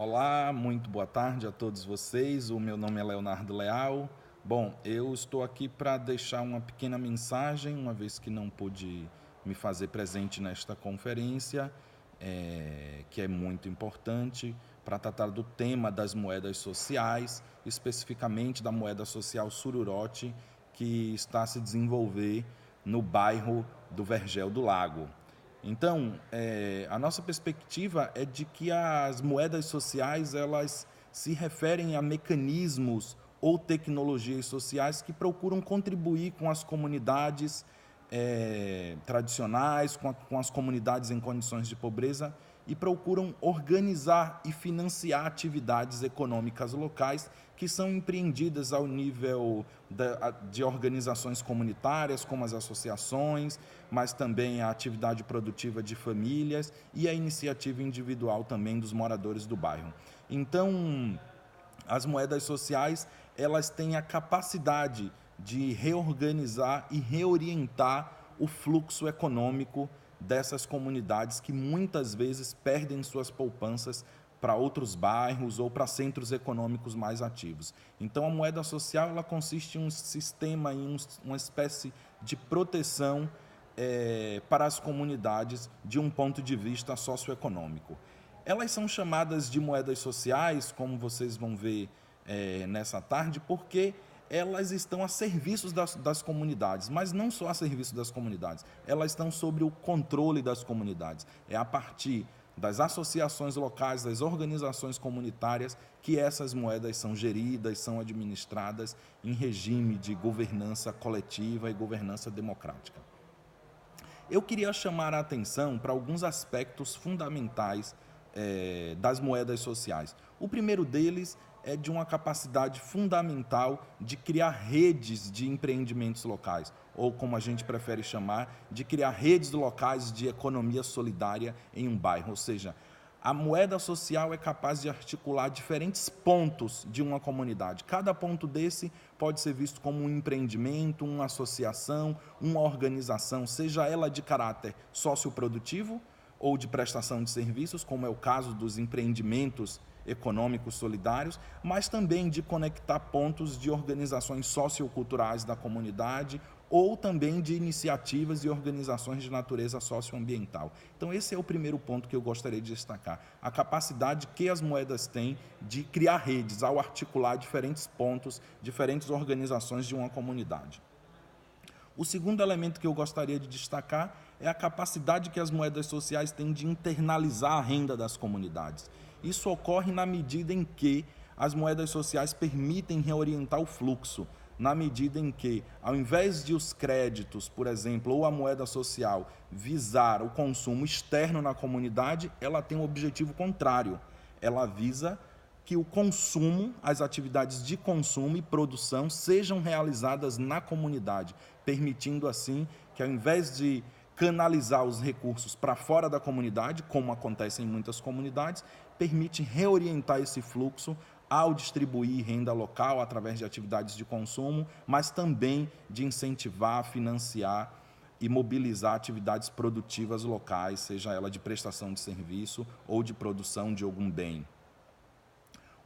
Olá, muito boa tarde a todos vocês. O meu nome é Leonardo Leal. Bom, eu estou aqui para deixar uma pequena mensagem, uma vez que não pude me fazer presente nesta conferência, que é muito importante para tratar do tema das moedas sociais, especificamente da moeda social Sururote, que está a se desenvolver no bairro do Vergel do Lago. Então, a nossa perspectiva é de que as moedas sociais elas se referem a mecanismos ou tecnologias sociais que procuram contribuir com as comunidades tradicionais, com as comunidades em condições de pobreza e procuram organizar e financiar atividades econômicas locais que são empreendidas ao nível de organizações comunitárias, como as associações, mas também a atividade produtiva de famílias e a iniciativa individual também dos moradores do bairro. Então, as moedas sociais, elas têm a capacidade de reorganizar e reorientar o fluxo econômico dessas comunidades que muitas vezes perdem suas poupanças para outros bairros ou para centros econômicos mais ativos. Então, a moeda social ela consiste em um sistema, em uma espécie de proteção para as comunidades de um ponto de vista socioeconômico. Elas são chamadas de moedas sociais, como vocês vão ver nessa tarde, porque elas estão a serviço das comunidades, mas não só a serviço das comunidades, elas estão sob o controle das comunidades. É a partir das associações locais, das organizações comunitárias, que essas moedas são geridas, são administradas em regime de governança coletiva e governança democrática. Eu queria chamar a atenção para alguns aspectos fundamentais das moedas sociais. O primeiro deles é de uma capacidade fundamental de criar redes de empreendimentos locais, ou como a gente prefere chamar, de criar redes locais de economia solidária em um bairro. Ou seja, a moeda social é capaz de articular diferentes pontos de uma comunidade. Cada ponto desse pode ser visto como um empreendimento, uma associação, uma organização, seja ela de caráter socioprodutivo ou de prestação de serviços, como é o caso dos empreendimentos econômicos solidários, mas também de conectar pontos de organizações socioculturais da comunidade ou também de iniciativas e organizações de natureza socioambiental. Então, esse é o primeiro ponto que eu gostaria de destacar, a capacidade que as moedas têm de criar redes ao articular diferentes pontos, diferentes organizações de uma comunidade. O segundo elemento que eu gostaria de destacar é a capacidade que as moedas sociais têm de internalizar a renda das comunidades. Isso ocorre na medida em que as moedas sociais permitem reorientar o fluxo, na medida em que, ao invés de os créditos, por exemplo, ou a moeda social visar o consumo externo na comunidade, ela tem um objetivo contrário. Ela visa que o consumo, as atividades de consumo e produção sejam realizadas na comunidade, permitindo assim que, ao invés de canalizar os recursos para fora da comunidade, como acontece em muitas comunidades, permite reorientar esse fluxo ao distribuir renda local através de atividades de consumo, mas também de incentivar, financiar e mobilizar atividades produtivas locais, seja ela de prestação de serviço ou de produção de algum bem.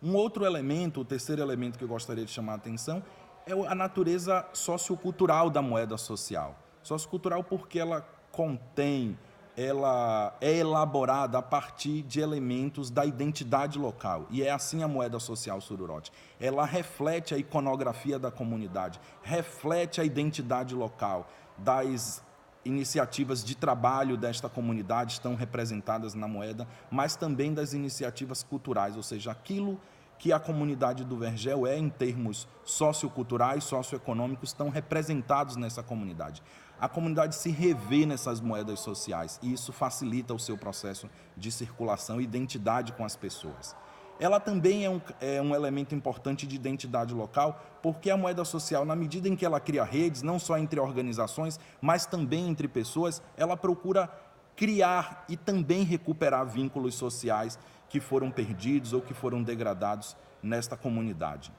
Um outro elemento, o terceiro elemento que eu gostaria de chamar a atenção, é a natureza sociocultural da moeda social. Sociocultural porque ela contém, ela é elaborada a partir de elementos da identidade local. E é assim a moeda social Sururote. Ela reflete a iconografia da comunidade, reflete a identidade local, das iniciativas de trabalho desta comunidade estão representadas na moeda, mas também das iniciativas culturais, ou seja, aquilo que a comunidade do Vergel é em termos socioculturais, socioeconômicos, estão representados nessa comunidade. A comunidade se revê nessas moedas sociais e isso facilita o seu processo de circulação e identidade com as pessoas. Ela também é um elemento importante de identidade local, porque a moeda social, na medida em que ela cria redes, não só entre organizações, mas também entre pessoas, ela procura criar e também recuperar vínculos sociais que foram perdidos ou que foram degradados nesta comunidade.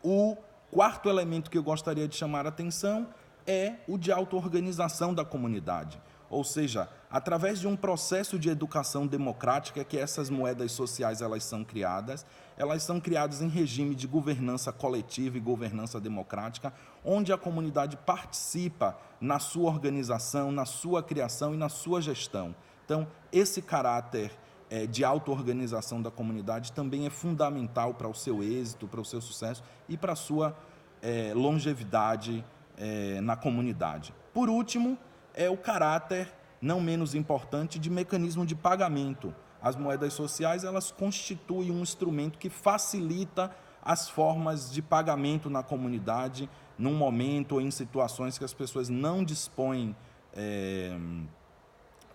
O quarto elemento que eu gostaria de chamar a atenção é o de auto-organização da comunidade. Ou seja, através de um processo de educação democrática que essas moedas sociais elas são criadas em regime de governança coletiva e governança democrática, onde a comunidade participa na sua organização, na sua criação e na sua gestão. Então, esse caráter de auto-organização da comunidade também é fundamental para o seu êxito, para o seu sucesso e para a sua longevidade na comunidade. Por último, é o caráter, não menos importante, de mecanismo de pagamento. As moedas sociais, elas constituem um instrumento que facilita as formas de pagamento na comunidade, num momento ou em situações que as pessoas não dispõem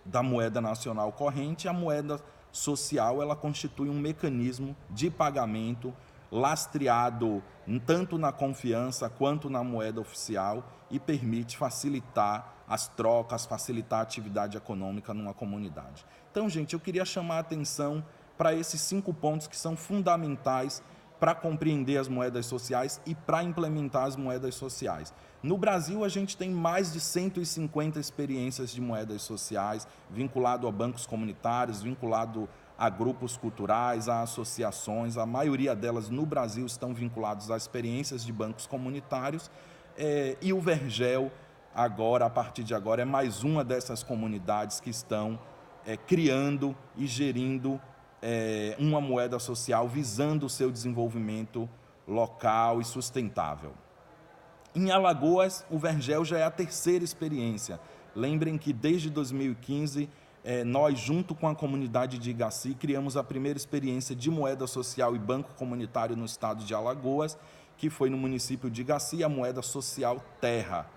da moeda nacional corrente. A moeda social, ela constitui um mecanismo de pagamento lastreado tanto na confiança quanto na moeda oficial e permite facilitar as trocas, facilitar a atividade econômica numa comunidade. Então, gente, eu queria chamar a atenção para esses 5 pontos que são fundamentais para compreender as moedas sociais e para implementar as moedas sociais. No Brasil, a gente tem mais de 150 experiências de moedas sociais, vinculado a bancos comunitários, vinculado a grupos culturais, a associações. A maioria delas no Brasil estão vinculadas a experiências de bancos comunitários. E o Vergel, agora, a partir de agora, é mais uma dessas comunidades que estão criando e gerindo uma moeda social visando o seu desenvolvimento local e sustentável. Em Alagoas, o Vergel já é a 3ª experiência. Lembrem que desde 2015, nós, junto com a comunidade de Igaci, criamos a primeira experiência de moeda social e banco comunitário no estado de Alagoas, que foi no município de Igaci, a moeda social Terra.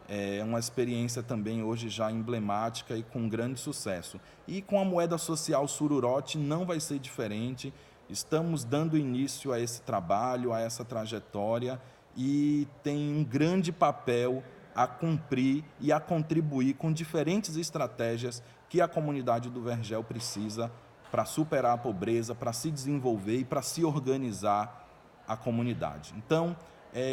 É uma experiência também hoje já emblemática e com grande sucesso. E com a moeda social Sururote não vai ser diferente. Estamos dando início a esse trabalho, a essa trajetória, e tem um grande papel a cumprir e a contribuir com diferentes estratégias que a comunidade do Vergel precisa para superar a pobreza, para se desenvolver e para se organizar a comunidade. Então,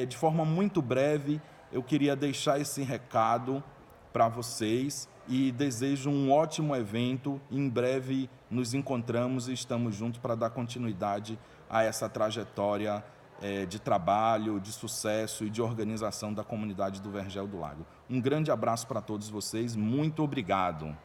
de forma muito breve, eu queria deixar esse recado para vocês e desejo um ótimo evento. Em breve nos encontramos e estamos juntos para dar continuidade a essa trajetória de trabalho, de sucesso e de organização da comunidade do Vergel do Lago. Um grande abraço para todos vocês, muito obrigado.